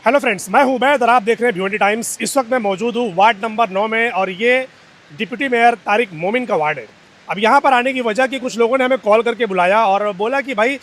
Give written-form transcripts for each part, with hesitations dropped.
Hello friends, मैं हूं उबैद और आप देख रहे हैं भिवंडी टाइम्स। इस वक्त मैं मौजूद हूं वार्ड नंबर 9 में और ये डिप्टी मेयर तारिक मोमिन का वार्ड है। अब यहाँ पर आने की वजह कि कुछ लोगों ने हमें कॉल करके बुलाया और बोला कि भाई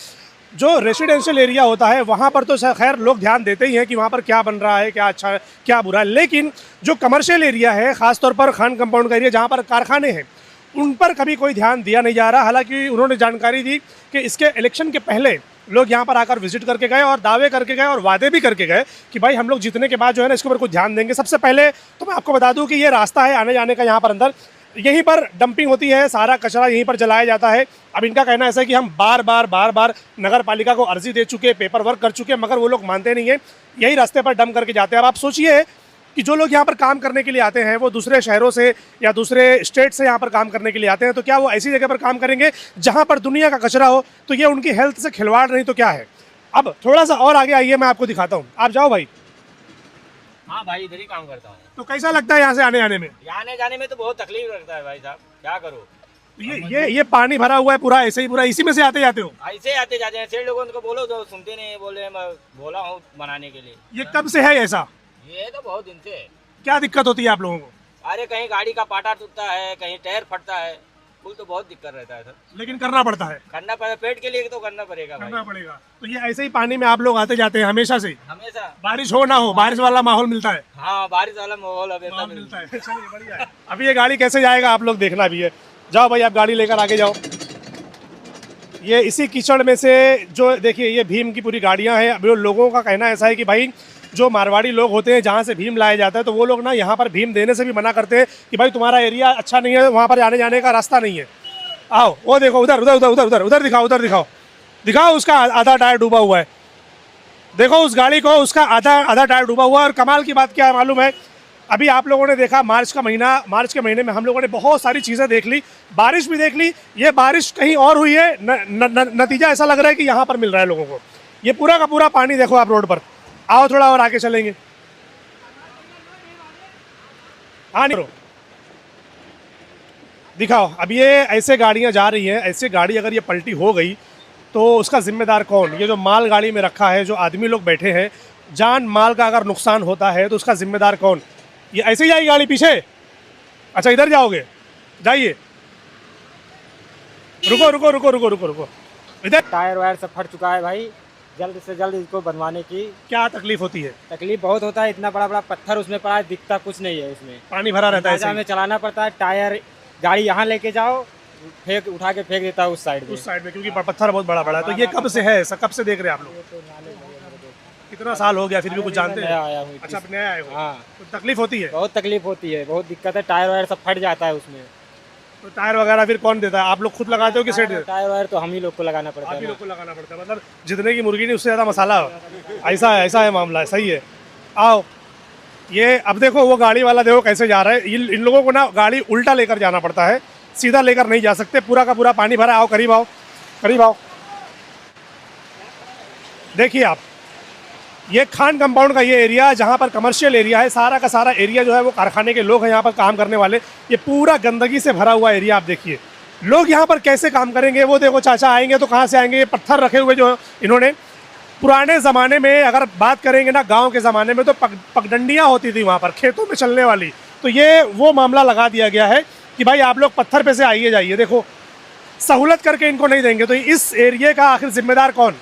जो रेसिडेंशियल एरिया होता है वहाँ पर तो खैर लोग ध्यान देते ही हैं कि वहाँ पर क्या बन रहा है, क्या अच्छा है, क्या बुरा है, लेकिन जो कमर्शियल एरिया है, ख़ासतौर पर खान कंपाउंड का एरिया जहाँ पर कारखाने हैं, उन पर कभी कोई ध्यान दिया नहीं जा रहा। हालांकि उन्होंने जानकारी दी कि इसके इलेक्शन के पहले लोग यहाँ पर आकर विजिट करके गए और दावे करके गए और वादे भी करके गए कि भाई हम लोग जीतने के बाद जो है ना इसके ऊपर कुछ ध्यान देंगे। सबसे पहले तो मैं आपको बता दूं कि ये रास्ता है आने जाने का, यहाँ पर अंदर यहीं पर डंपिंग होती है, सारा कचरा यहीं पर जलाया जाता है। अब इनका कहना ऐसा है कि हम बार बार नगर पालिका को अर्जी दे चुके, पेपर वर्क कर चुके, मगर वो लोग मानते नहीं है, यही रास्ते पर डंप करके जाते हैं। अब आप सोचिए कि जो लोग यहाँ पर काम करने के लिए आते हैं वो दूसरे शहरों से या दूसरे स्टेट से यहाँ पर काम करने के लिए आते हैं, तो क्या वो ऐसी जगह पर काम करेंगे जहाँ पर दुनिया का कचरा हो? तो ये उनकी हेल्थ से खिलवाड़ नहीं तो क्या है। अब थोड़ा सा और आगे आइए, मैं आपको दिखाता हूँ। आप जाओ भाई। हाँ भाई, इधर ही काम करता हूँ। तो कैसा लगता है यहाँ से आने आने में? आने जाने में तो बहुत तकलीफ लगता है भाई साहब, क्या करो। ये पानी भरा हुआ है पूरा, ऐसे ही पूरा इसी में से आते जाते हो? ऐसे आते जाते हैं, सेठ लोगों को बोलो तो सुनते नहीं, बोले मैं बोला हूँ बनाने के लिए। ये कब से है ऐसा? ये तो बहुत दिन से है। क्या दिक्कत होती है आप लोगों को? अरे कहीं गाड़ी का पाटा टूटता है, कहीं टायर फटता है, कुल तो बहुत दिक्कत रहता है सर। लेकिन करना पड़ता है। करना पड़ेगा, पेट के लिए तो करना पड़ेगा भाई। करना पड़ेगा। तो ये ऐसे ही पानी में आप लोग आते जाते हैं हमेशा से? हमेशा, बारिश हो ना हो, बारिश वाला माहौल मिलता है? हाँ, बारिश वाला माहौल हमेशा मिलता है। चलिए बढ़िया है। अभी ये गाड़ी कैसे जाएगा आप लोग देखना भी है। जाओ भाई, आप गाड़ी लेकर आगे जाओ। ये इसी कीचड़ में से जो देखिए ये भीम की पूरी गाड़ियां हैं। अभी लोगों का कहना ऐसा है कि भाई जो मारवाड़ी लोग होते हैं जहाँ से भीम लाया जाता है, तो वो लोग ना यहाँ पर भीम देने से भी मना करते हैं कि भाई तुम्हारा एरिया अच्छा नहीं है, वहाँ पर आने जाने का रास्ता नहीं है। आओ वो देखो, उधर उधर उधर उधर उधर उधर दिखाओ, उधर दिखाओ, दिखाओ उसका आधा टायर डूबा हुआ है। देखो उस गाड़ी को, उसका आधा टायर डूबा हुआ है। और कमाल की बात क्या है मालूम है? अभी आप लोगों ने देखा मार्च के महीने में हम लोगों ने बहुत सारी चीज़ें देख ली, बारिश भी देख ली। ये बारिश कहीं और हुई है, नतीजा ऐसा लग रहा है कि यहाँ पर मिल रहा है लोगों को। ये पूरा का पूरा पानी देखो आप रोड पर। आओ थोड़ा और आगे चलेंगे। हाँ नहीं दिखाओ। अब ये ऐसे गाड़ियाँ जा रही हैं, ऐसे गाड़ी अगर ये पलटी हो गई तो उसका जिम्मेदार कौन? ये जो माल गाड़ी में रखा है, जो आदमी लोग बैठे हैं, जान माल का अगर नुकसान होता है तो उसका जिम्मेदार कौन? ये ऐसे ही जाएगी गाड़ी पीछे? अच्छा इधर जाओगे, जाइए। रुको रुको रुको रुको रुको रुको, इधर। टायर वायर सब फट चुका है भाई, जल्द से जल्द इसको बनवाने की। क्या तकलीफ होती है? तकलीफ बहुत होता है, इतना बड़ा बड़ा पत्थर उसमें पड़ा है, दिखता कुछ नहीं है उसमें, पानी भरा रहता है। अंदाजा में चलाना पड़ता है। टायर गाड़ी यहाँ लेके जाओ, फेंक उठा के फेंक देता है उस साइड में, क्योंकि पत्थर बहुत बड़ा बड़ा है। तो ये कब से है ऐसा, कब से देख रहे हैं आप लोग? कितना साल हो गया फिर भी कुछ जानते हैं? आया हूँ। अच्छा नया आए हो? हाँ, तो तकलीफ होती है? बहुत तकलीफ होती है, बहुत दिक्कत है। टायर वायर सब फट जाता है उसमें। तो टायर वगैरह फिर कौन देता है? आप लोग खुद लगाते हो कि सेट? टायर वायर तो हम ही लोग को लगाना पड़ता है। आप ही लोग को लगाना पड़ता है, मतलब जितने की मुर्गी नहीं उससे ज़्यादा मसाला। ऐसा है मामला, सही है। आओ ये अब देखो, वो गाड़ी वाला देखो कैसे जा रहा है। इन लोगों को ना गाड़ी उल्टा लेकर जाना पड़ता है, सीधा लेकर नहीं जा सकते। पूरा का पूरा पानी भरा। आओ करीब आओ, करीब आओ। देखिए आप, ये खान कंपाउंड का ये एरिया जहाँ पर कमर्शियल एरिया है, सारा का सारा एरिया जो है वो कारखाने के लोग हैं यहाँ पर काम करने वाले। ये पूरा गंदगी से भरा हुआ एरिया। आप देखिए लोग यहाँ पर कैसे काम करेंगे। वो देखो चाचा आएंगे तो कहाँ से आएंगे? ये पत्थर रखे हुए जो इन्होंने, पुराने ज़माने में अगर बात करेंगे ना, गाँव के ज़माने में तो पगडंडियाँ होती थी वहाँ पर खेतों में चलने वाली। तो ये वो मामला लगा दिया गया है कि भाई आप लोग पत्थर पे से आइए जाइए। देखो सहूलत करके इनको नहीं देंगे। तो इस एरिया का आखिर जिम्मेदार कौन?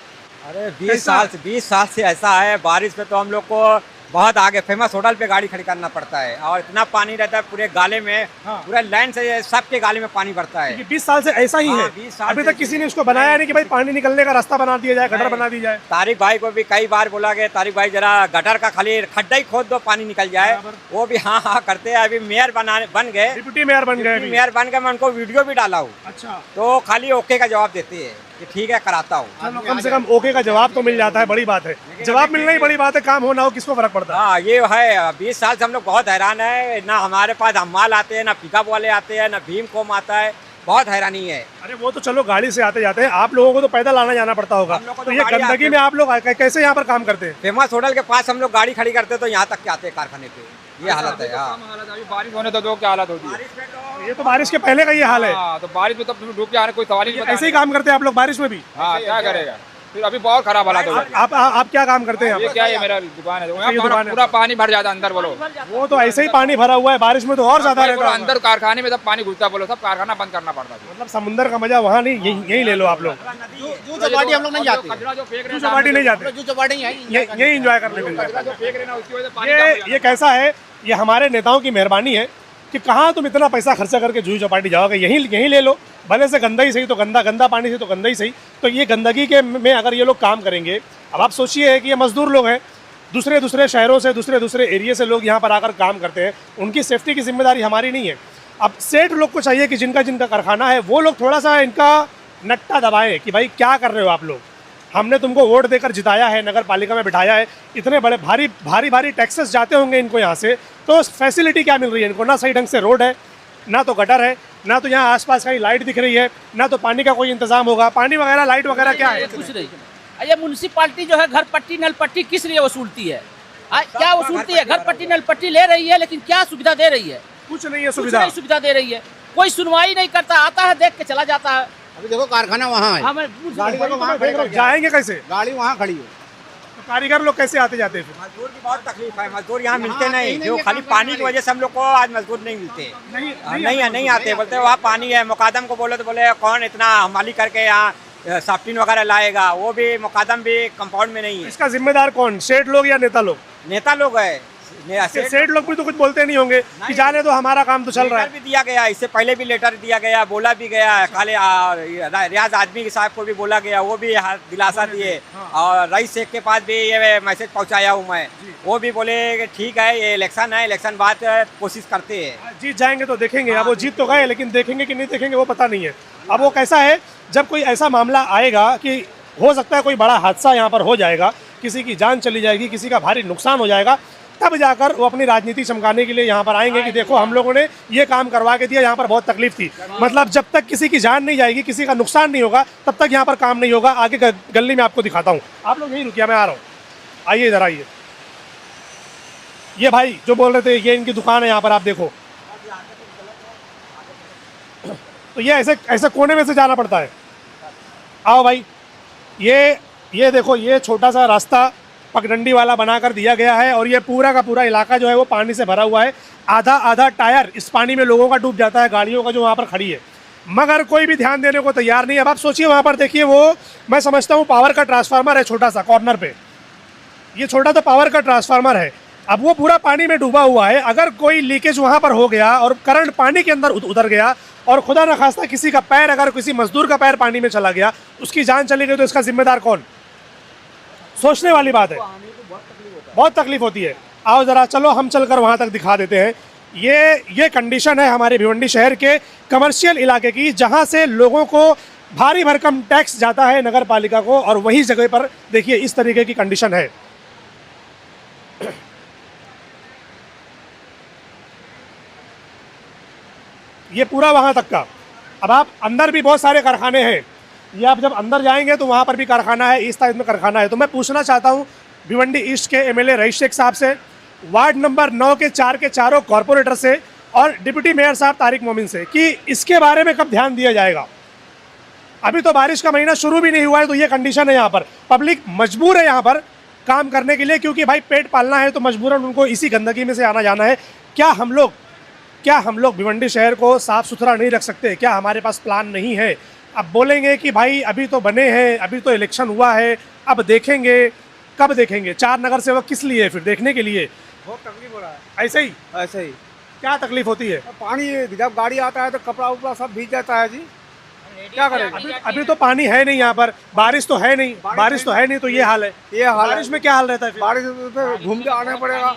अरे 20 साल से ऐसा है। बारिश में तो हम लोग को बहुत आगे फेमस होटल पे गाड़ी खड़ी करना पड़ता है, और इतना पानी रहता है पूरे गाले में। हाँ। पूरे लाइन से सबके गाले में पानी भरता है। 20 साल से ऐसा ही है। 20 साल अभी तक किसी ने इसको बनाया नहीं कि भाई पानी निकलने का रास्ता बना दिया जाए, गटर बना दी जाए। तारिक भाई को भी कई बार बोला गया, तारिक भाई जरा गटर का खाली खड्डा ही खोद दो, पानी निकल जाए। वो भी हाँ हाँ करते हैं। अभी मेयर बन गए, डिप्टी मेयर बन गए। मैं उनको वीडियो भी डाला हूँ। अच्छा, तो खाली ओके का जवाब देते है कि ठीक है कराता हूँ। कम से कम ओके का जवाब तो मिल जाता है, बड़ी बात है। जवाब मिलना ही बड़ी बात है, काम हो ना हो किसको फर्क पड़ता है। हाँ ये है। 20 साल से हम लोग बहुत हैरान है। ना हमारे पास हमाल आते हैं, ना पिकअप वाले आते हैं, ना भीम कोम आता है। बहुत हैरानी है। अरे वो तो चलो गाड़ी से आते जाते हैं, आप लोगों को तो पैदल आना जाना पड़ता होगा। तो ये गंदगी में आप लोग कैसे यहाँ पर काम करते हैं? फेमस होटल के पास हम लोग गाड़ी खड़ी करते हैं, तो यहाँ तक के आते हैं कारखाने पे। ये हालत है। अभी बारिश होने तो क्या हालत होती है। ये तो बारिश के पहले का ये हाल है। तो बारिश में तब डूब के आने कोई सवाल ही नहीं। ऐसे ही काम करते हैं आप लोग बारिश में भी? हाँ क्या करेगा। फिर अभी बहुत खराब हालात हो गए। आप क्या काम करते हैं ये यहाँ क्या है, मेरा दुकान है, ये दुकान है। पूरा पानी भर जाता है अंदर, बोलो पर? वो तो ऐसे ही पानी भरा हुआ है, बारिश में तो और ज्यादा भाई, रहता बोलो है अंदर कारखाने में सब पानी घुसता, बोलो सब कारखाना बंद करना पड़ता है। मतलब समुंदर का मजा वहाँ नहीं, यही ले लो आप लोग। जू चौपाटी हम लोग नहीं जाते, कचरा जो फेंक रहे हैं, चौपाटी नहीं जाते, जू चौपाटी यही एंजॉय करने के लिए। कचरा जो फेंक रहे हैं ना, उसकी वजह से पानी कम हो जाता ये कैसा है, ये हमारे नेताओं की मेहरबानी है कि कहाँ तुम इतना पैसा खर्चा करके जूही चौपाटी जाओगे, यहीं ले लो, भले से गंदा ही सही तो गंदा पानी से तो गंदा ही सही। तो ये गंदगी के में अगर ये लोग काम करेंगे, अब आप सोचिए कि ये मजदूर लोग हैं, दूसरे शहरों से दूसरे एरिया से लोग यहाँ पर आकर काम करते हैं, उनकी सेफ्टी की जिम्मेदारी हमारी नहीं है। अब सेठ लोग को चाहिए कि जिनका कारखाना है वो लोग थोड़ा सा इनका नट्टा दबाएं कि भाई क्या कर रहे हो आप लोग, हमने तुमको वोट देकर जिताया है, नगर पालिका में बिठाया है, इतने बड़े भारी टैक्सेस जाते होंगे इनको यहाँ से, तो फैसिलिटी क्या मिल रही है इनको? ना सही ढंग से रोड है, ना तो गटर है, ना तो यहाँ आसपास कहीं लाइट दिख रही है, ना तो पानी का कोई इंतजाम होगा। पानी वगैरह लाइट वगैरह क्या है? कुछ नहीं। ये म्यूनसिपालिटी जो है घर पट्टी नल पट्टी किस लिए वसूलती है? क्या वसूलती है? घर पट्टी नल पट्टी ले रही है, लेकिन क्या सुविधा दे रही है? कुछ नहीं है कुछ नहीं सुविधा दे रही है, कोई सुनवाई नहीं करता, आता है देख के चला जाता है। अभी देखो कारखाना वहाँ है, हमें गाड़ी देखो वहाँ खड़ी है, जाएंगे कैसे? गाड़ी वहाँ खड़ी है, तो कारीगर लोग कैसे आते जाते हैं फिर? मजदूर की बहुत तकलीफ है, मजदूर यहाँ मिलते नहीं, जो खाली पानी की वजह से हम लोग को आज मजदूर नहीं मिलते, नहीं आते, बोलते वहाँ पानी है। मुकादम को बोले तो बोले कौन इतना हमाली करके यहाँ साफ्टिन वगैरह लाएगा, वो भी मुकादम भी कंपाउंड में नहीं है। इसका जिम्मेदार कौन, सेठ लोग या नेता लोग? नेता लोग है, सेठ लोग भी तो कुछ बोलते नहीं होंगे कि जाने दो हमारा काम तो चल रहा है। भी दिया गया, इससे पहले भी लेटर दिया गया, बोला भी गया, काले रियाज आदमी साहब को भी बोला गया, वो भी दिलासा दिए, और रईस शेख के पास भी ये मैसेज पहुंचाया हूँ मैं, वो भी बोले कि ठीक है ये इलेक्शन है, इलेक्शन बाद कोशिश करते हैं, जीत जाएंगे तो देखेंगे। अब वो जीत तो गए, लेकिन देखेंगे कि नहीं देखेंगे वो पता नहीं है। अब वो कैसा है, जब कोई ऐसा मामला आएगा कि हो सकता है कोई बड़ा हादसा यहाँ पर हो जाएगा, किसी की जान चली जाएगी, किसी का भारी नुकसान हो जाएगा, तब जाकर वो अपनी राजनीति चमकाने के लिए यहाँ पर आएंगे कि देखो हम लोगों ने ये काम करवा के दिया, यहाँ पर बहुत तकलीफ थी। मतलब जब तक किसी की जान नहीं जाएगी, किसी का नुकसान नहीं होगा, तब तक यहाँ पर काम नहीं होगा। आगे गली में आपको दिखाता हूँ, आप लोग यहीं रुकिए, मैं आ रहा हूँ, आइए इधर आइए। ये भाई जो बोल रहे थे, ये इनकी दुकान है यहाँ पर, आप देखो, तो ये ऐसे कोने में से जाना पड़ता है। आओ भाई, ये देखो, ये छोटा सा रास्ता पगडंडी वाला बनाकर दिया गया है, और ये पूरा का पूरा इलाका जो है वो पानी से भरा हुआ है। आधा टायर इस पानी में लोगों का डूब जाता है, गाड़ियों का जो वहाँ पर खड़ी है, मगर कोई भी ध्यान देने को तैयार नहीं है। अब आप सोचिए, वहाँ पर देखिए, वो मैं समझता हूँ पावर का ट्रांसफार्मर है, छोटा सा कॉर्नर पे, ये छोटा सा पावर का ट्रांसफार्मर है। अब वो पूरा पानी में डूबा हुआ है, अगर कोई लीकेज वहाँ पर हो गया और करंट पानी के अंदर उतर गया, और खुदा न खास्ता किसी का पैर, अगर किसी मजदूर का पैर पानी में चला गया, उसकी जान चली गई, तो इसका जिम्मेदार कौन? सोचने वाली बात है, बहुत तकलीफ होती है। आओ जरा, चलो हम चलकर वहाँ तक दिखा देते हैं। ये कंडीशन है हमारे भिवंडी शहर के कमर्शियल इलाके की, जहाँ से लोगों को भारी भरकम टैक्स जाता है नगर पालिका को, और वही जगह पर देखिए इस तरीके की कंडीशन है। ये पूरा वहाँ तक का। अब आप अंदर भी बहुत सारे कारखाने हैं, ये आप जब अंदर जाएंगे तो वहाँ पर भी कारखाना है, इस टाइप में कारखाना है। तो मैं पूछना चाहता हूँ भिवंडी ईस्ट के एमएलए रईस शेख साहब से, वार्ड नंबर 9 के 4 के चारों कॉरपोरेटर से, और डिप्टी मेयर साहब तारिक मोमिन से, कि इसके बारे में कब ध्यान दिया जाएगा। अभी तो बारिश का महीना शुरू भी नहीं हुआ है, तो ये कंडीशन है यहाँ पर। पब्लिक मजबूर है यहाँ पर काम करने के लिए, क्योंकि भाई पेट पालना है, तो मजबूरन उनको इसी गंदगी में से आना जाना है। क्या हम लोग भिवंडी शहर को साफ़ सुथरा नहीं रख सकते? क्या हमारे पास प्लान नहीं है? अब बोलेंगे कि भाई अभी तो बने हैं, अभी तो इलेक्शन हुआ है, अब देखेंगे। कब देखेंगे? 4 नगर सेवक किस लिए? फिर देखने के लिए? बहुत तकलीफ हो रहा है। ऐसे ही क्या तकलीफ होती है? पानी जब गाड़ी आता है तो कपड़ा उपड़ा सब भीग जाता है जी, क्या करेंगे? अभी तो पानी है नहीं यहाँ पर, बारिश तो है नहीं, तो ये हाल है। बारिश में क्या हाल रहता है फिर? बारिश में घूम के आना पड़ेगा,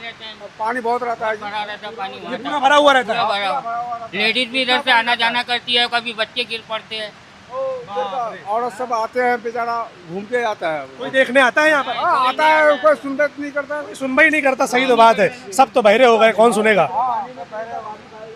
पानी बहुत रहता है जी, ये पूरा भरा हुआ रहता है। लेडीज भी इधर से आना जाना करती है, कभी बच्चे गिर पड़ते हैं, औरत सब आते हैं, बेचारा घूम के आता है। कोई देखने आता है यहाँ पर? आता है, कोई सुनता नहीं करता, सुनवाई नहीं करता। सही तो बात है, सब तो बहरे हो गए, कौन सुनेगा?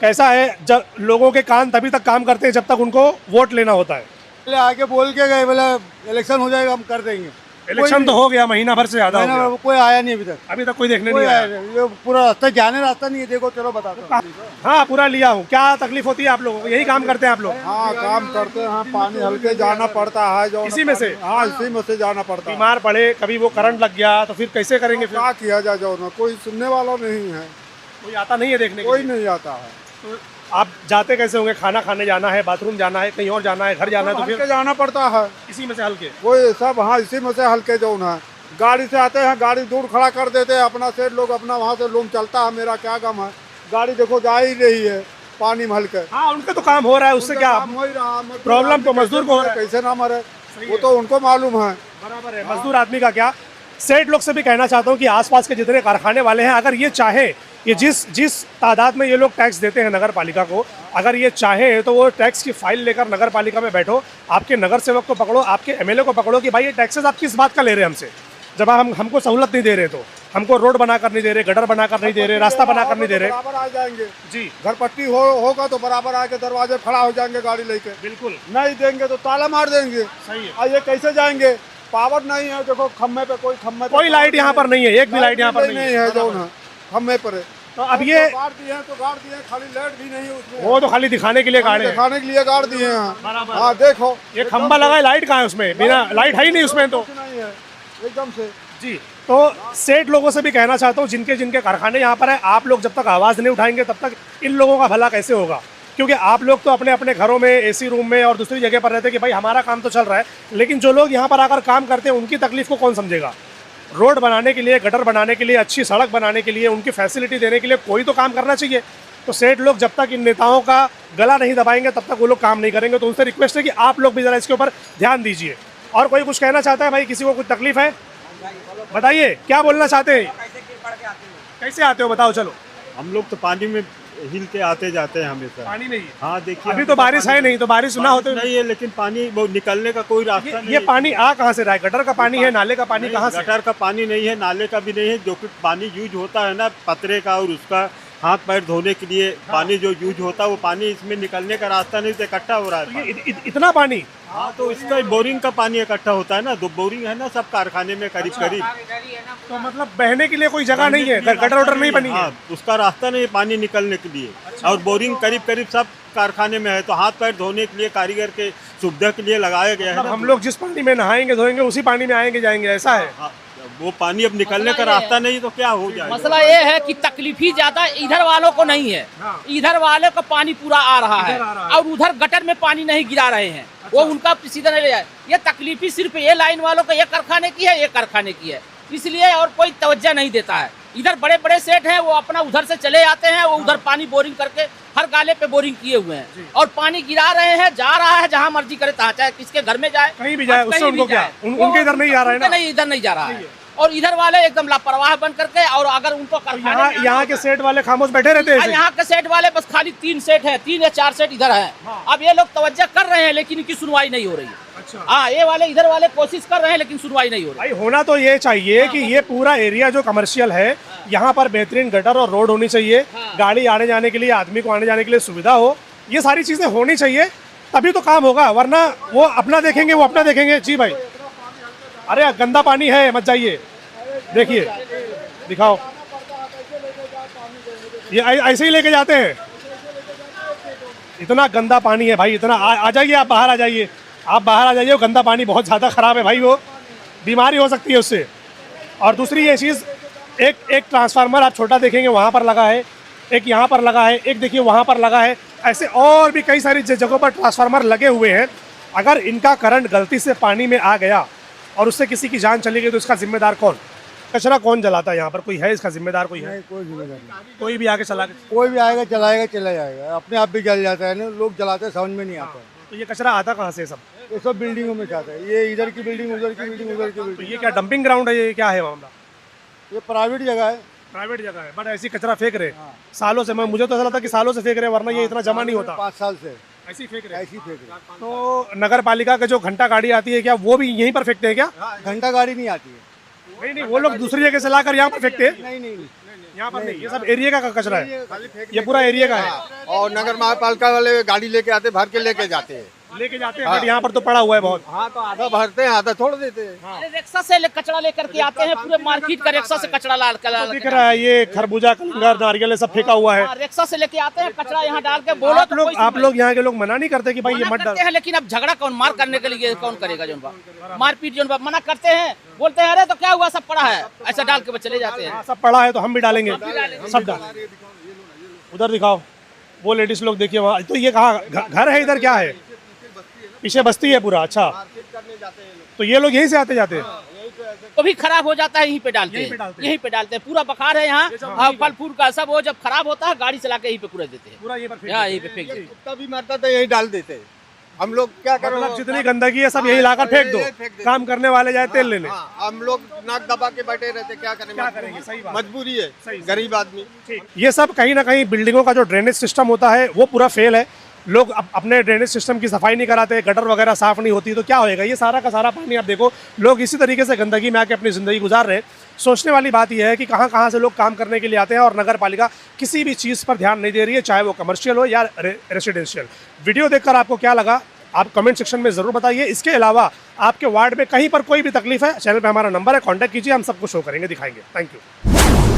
कैसा है, जब लोगों के कान तभी तक काम करते हैं जब तक उनको वोट लेना होता है। पहले आके बोल के गए, बोले इलेक्शन हो जाएगा हम कर देंगे, इलेक्शन तो हो गया, महीना भर से ज्यादा हो गया, कोई आया नहीं अभी तक कोई देखने कोई नहीं आया। ये पूरा रास्ता जाने रास्ता नहीं है, देखो चलो बताता हूँ। हाँ पूरा लिया हूँ। क्या तकलीफ होती है आप लोगों को? यही काम करते हैं आप लोग? हाँ काम करते हैं, हाँ पानी हल्के जाना पड़ता है जो इसी में से? हाँ इसी में से जाना पड़ता है। बीमार पड़े, कभी वो करंट लग गया तो फिर कैसे करेंगे? फिर क्या किया जाए जो ना, कोई सुनने वाला नहीं है, कोई आता नहीं है देखने के कोई लिए? नहीं आता है। तो आप जाते कैसे होंगे? खाना खाने जाना है, बाथरूम जाना है, कहीं और जाना है, घर जाना है, तो हल्के फिर जाना पड़ता है, इसी में से हल्के? कोई सब हाँ इसी में से हल्के जो है। गाड़ी से आते हैं, गाड़ी दूर खड़ा कर देते हैं, अपना सेठ लोग अपना वहाँ से लूम चलता है, मेरा क्या काम है, गाड़ी देखो जा ही रही है पानी में हल्के। हाँ उनका तो काम हो रहा है, उससे क्या हो ही रहा, मजदूर प्रॉब्लम आदमी तो मजदूर को हो रहा है। कैसे ना मरे वो तो उनको मालूम है। बराबर है, मजदूर आदमी का क्या। सेठ लोग से भी कहना चाहता हूँ कि आसपास के जितने कारखाने वाले हैं, अगर ये चाहे, ये जिस तादाद में ये लोग टैक्स देते हैं नगर पालिका को, अगर ये चाहे तो वो टैक्स की फाइल लेकर नगर पालिका में बैठो, आपके नगर सेवक को पकड़ो, आपके एमएलए को पकड़ो कि भाई ये टैक्सेस आप किस बात का ले रहे हैं हमसे, जब आप हमको सहूलत नहीं दे रहे, तो हमको रोड बनाकर नहीं दे रहे, गटर बनाकर नहीं दे रहे, रास्ता बनाकर नहीं दे रहे। बराबर आ जाएंगे जी घर पट्टी होगा तो बराबर आके दरवाजे खड़ा हो जाएंगे गाड़ी लेके। बिल्कुल नहीं देंगे तो ताला मार देंगे। सही है। और ये कैसे जाएंगे? पावर नहीं है, देखो खम्भे पे कोई लाइट यहाँ पर नहीं है, एक भी लाइट यहाँ पर नहीं है जो ना खम्भे पर है। तो अब ये गाड़ दिए हैं तो गाड़ दिए हैं, खाली लाइट भी नहीं है उसमें, वो तो खाली दिखाने के लिए गाड़े हैं। दिखाने के लिए गाड़ दिए हैं। बराबर। हाँ देखो ये खंबा लगा है, लाइट कहाँ है उसमें? बिना लाइट है ही नहीं उसमें तो। कुछ नहीं है एकदम से। जी तो सेठ लोगों से भी कहना चाहता हूँ, जिनके जिनके कारखाने यहाँ पर है, आप लोग जब तक आवाज़ नहीं उठाएंगे तब तक इन लोगों का भला कैसे होगा? क्योंकि आप लोग तो अपने अपने घरों में एसी रूम में और दूसरी जगह पर रहते हैं कि भाई हमारा काम तो चल रहा है, लेकिन जो लोग यहाँ पर आकर काम करते हैं उनकी तकलीफ को कौन समझेगा? रोड बनाने के लिए, गटर बनाने के लिए, अच्छी सड़क बनाने के लिए, उनकी फैसिलिटी देने के लिए कोई तो काम करना चाहिए। तो सेठ लोग जब तक इन नेताओं का गला नहीं दबाएंगे तब तक वो लोग काम नहीं करेंगे। तो उनसे रिक्वेस्ट है कि आप लोग भी ज़रा इसके ऊपर ध्यान दीजिए। और कोई कुछ कहना चाहता है भाई? किसी को कुछ तकलीफ है बताइए, क्या बोलना चाहते हैं? कैसे आते हो बताओ? चलो हम लोग तो पानी में हिल के आते जाते हैं हमेशा। पानी में ही? हाँ देखिए अभी तो बारिश है नहीं, तो बारिश ना होते नहीं है, लेकिन पानी वो निकलने का कोई रास्ता नहीं ये है। पानी आ कहाँ से रहा है? गटर का पानी है, नाले का पानी कहाँ से? गटर का पानी नहीं है, नाले का भी नहीं है। जो कि पानी यूज होता है ना पतरे का, और उसका हाथ पैर धोने के लिए पानी जो यूज होता है, वो पानी इसमें निकलने का रास्ता नहीं, तो इकट्ठा हो रहा है पानी। इतना पानी? हाँ तो इसका बोरिंग का पानी इकट्ठा होता है ना, 2 बोरिंग है ना सब कारखाने में करीब करीब। तो मतलब बहने के लिए कोई जगह नहीं है, गटर वटर नहीं बनी है? हाँ उसका रास्ता नहीं है पानी निकलने के लिए। और बोरिंग करीब करीब सब कारखाने में है, तो हाथ पैर धोने के लिए कारीगर के सुविधा के लिए लगाया गया है मतलब ना। हम लोग जिस पानी में नहाएंगे धोएंगे उसी पानी में आएंगे जाएंगे, ऐसा है? हाँ, वो पानी अब निकलने का रास्ता नहीं तो क्या हो जाएगा? मसला ये है कि तकलीफ ही ज्यादा इधर वालों को नहीं है, इधर वाले का पानी पूरा आ रहा है और उधर गटर में पानी नहीं गिरा रहे हैं, वो उनका सीधा नहीं ले जाए। ये तकलीफ ही सिर्फ ये लाइन वालों का, ये कारखाने की है, ये कारखाने की है, इसलिए और कोई तवज्जो नहीं देता है। इधर बड़े बड़े सेठ हैं, वो अपना उधर से चले आते हैं, वो उधर पानी बोरिंग करके हर गाले पे बोरिंग किए हुए हैं और पानी गिरा रहे हैं, जा रहा है जहाँ मर्जी करे, चाहे किसके घर में जाए, कहीं भी जाए, उससे उनको क्या? उनके इधर नहीं जा रहा है ना? नहीं, इधर नहीं जा रहा है। और इधर वाले एकदम लापरवाह बन करके, और अगर उनको यहाँ के सेठ वाले खामोश बैठे रहते हैं? यहाँ के सेठ वाले बस खाली 3 सेठ है, 3 या 4 सेठ इधर है। अब ये लोग तवज्जो कर रहे हैं लेकिन इनकी सुनवाई नहीं हो रही है। अच्छा। हाँ ये वाले इधर वाले कोशिश कर रहे हैं लेकिन सुनवाई नहीं हो रही। भाई होना तो ये चाहिए कि ये पूरा एरिया जो कमर्शियल है, यहाँ पर बेहतरीन गटर और रोड होनी चाहिए, गाड़ी आने जाने के लिए, आदमी को आने जाने के लिए सुविधा हो, ये सारी चीजें होनी चाहिए, तभी तो काम होगा। वरना वो अपना देखेंगे, वो अपना देखेंगे। जी भाई, अरे गंदा पानी है, मत जाइए, देखिए दिखाओ, ये ऐसे ही लेके जाते हैं। इतना गंदा पानी है भाई, इतना आ जाइए, आप बाहर आ जाइए, आप बाहर आ जाइए। गंदा पानी बहुत ज़्यादा ख़राब है भाई, वो बीमारी हो सकती है उससे। और दूसरी ये चीज़, एक ट्रांसफार्मर आप छोटा देखेंगे वहाँ पर लगा है, एक यहाँ पर लगा है, एक देखिए वहाँ पर लगा है, ऐसे और भी कई सारी जगहों पर ट्रांसफार्मर लगे हुए हैं। अगर इनका करंट गलती से पानी में आ गया और उससे किसी की जान चली गई तो इसका जिम्मेदार कौन? कचरा कौन जलाता है यहाँ पर? कोई है इसका जिम्मेदार? कोई है? कोई जिम्मेदार नहीं, कोई भी आके चला? कोई भी आएगा चलाएगा चला जाएगा, अपने आप भी जल जाता है ना, लोग जलाते हैं, समझ में नहीं आता है। तो ये कचरा आता कहाँ से सब? ये सब बिल्डिंगों में जाता है, ये इधर की बिल्डिंग, उधर की बिल्डिंग, उधर की तो बिल्डिंग। ये क्या डंपिंग ग्राउंड है? ये क्या है मामला? ये प्राइवेट जगह है, प्राइवेट जगह है, बट ऐसी कचरा फेंक रहे सालों से। मुझे तो ऐसा लगता कि सालों से फेंक रहे, वरना ये इतना जमा नहीं होता। 5 साल से ऐसे ही फेंक रहे। ऐसी फेंक रहे। तो नगर पालिका का जो घंटा गाड़ी आती है, क्या वो भी यहीं पर फेंकते हैं क्या? घंटा गाड़ी नहीं आती है। नहीं, वो लोग दूसरी जगह से लाकर यहाँ पर फेंकते हैं। नहीं नहीं, यहाँ पर नहीं, ये सब एरिया का कचरा है, ये पूरा एरिया का है। और नगर महापालिका वाले गाड़ी लेके आते, भर के लेके जाते हैं। लेके जाते हैं बट यहाँ पर तो पड़ा हुआ है बहुत। हाँ तो आधा भरते हैं आधा छोड़ देते हैं। अरे रिक्शा से कचरा लेकर के आते हैं, पूरे मार्केट का रिक्शा से कचरा लाल तो दिख रहा है ये खरबूजा कलंगर नारियल ये सब फेंका हुआ है। रिक्शा से लेके आते हैं कचरा यहाँ डाल के। बोलो आप लोग यहाँ के लोग मना नहीं करते कि भाई ये मत करते हैं, लेकिन अब झगड़ा कौन मार करने के लिए कौन करेगा? जो मारपीट जो मना करते हैं, बोलते हैं अरे तो क्या हुआ, सब पड़ा है, ऐसा डाल के चले जाते हैं। सब पड़ा है तो हम भी डालेंगे, सब डाल। उधर दिखाओ वो लेडीज लोग, देखिए वहाँ। तो ये कहाँ घर है, इधर क्या है? पीछे बस्ती है पूरा। अच्छा, तो ये लोग यहीं से आते जाते हैं? तो भी खराब हो जाता है, यहीं पे डालते हैं, यहीं पे डालते हैं। पूरा बखार है यहाँ, फल फूल का सब, वो जब खराब होता है गाड़ी चला के यहीं पे पूरा देते हैं, पूरा यहीं पे फेंक देते हैं। कुत्ता भी मरता तो यही डाल देते। हम लोग क्या करें, मतलब जितनी गंदगी है सब यही लाकर फेंक दो, काम करने वाले जाए तेल लेने। हम लोग नाक दबा के बैठे रहते, क्या करेंगे? सही बात। मजबूरी है, गरीब आदमी। ये सब कहीं ना कहीं बिल्डिंगों का जो ड्रेनेज सिस्टम होता है वो पूरा फेल है। लोग अपने ड्रेनेज सिस्टम की सफाई नहीं कराते, गटर वगैरह साफ नहीं होती, तो क्या होएगा? ये सारा का सारा पानी आप देखो, लोग इसी तरीके से गंदगी में आके अपनी ज़िंदगी गुजार रहे हैं। सोचने वाली बात यह है कि कहाँ कहाँ से लोग काम करने के लिए आते हैं और नगर पालिका किसी भी चीज़ पर ध्यान नहीं दे रही है, चाहे वो कमर्शियल हो या रेसिडेंशियल। वीडियो देखकर आपको क्या लगा आप कमेंट सेक्शन में ज़रूर बताइए। इसके अलावा आपके वार्ड में कहीं पर कोई भी तकलीफ है, चैनल पे हमारा नंबर है, कांटेक्ट कीजिए, हम सबको शो करेंगे, दिखाएंगे। Thank you.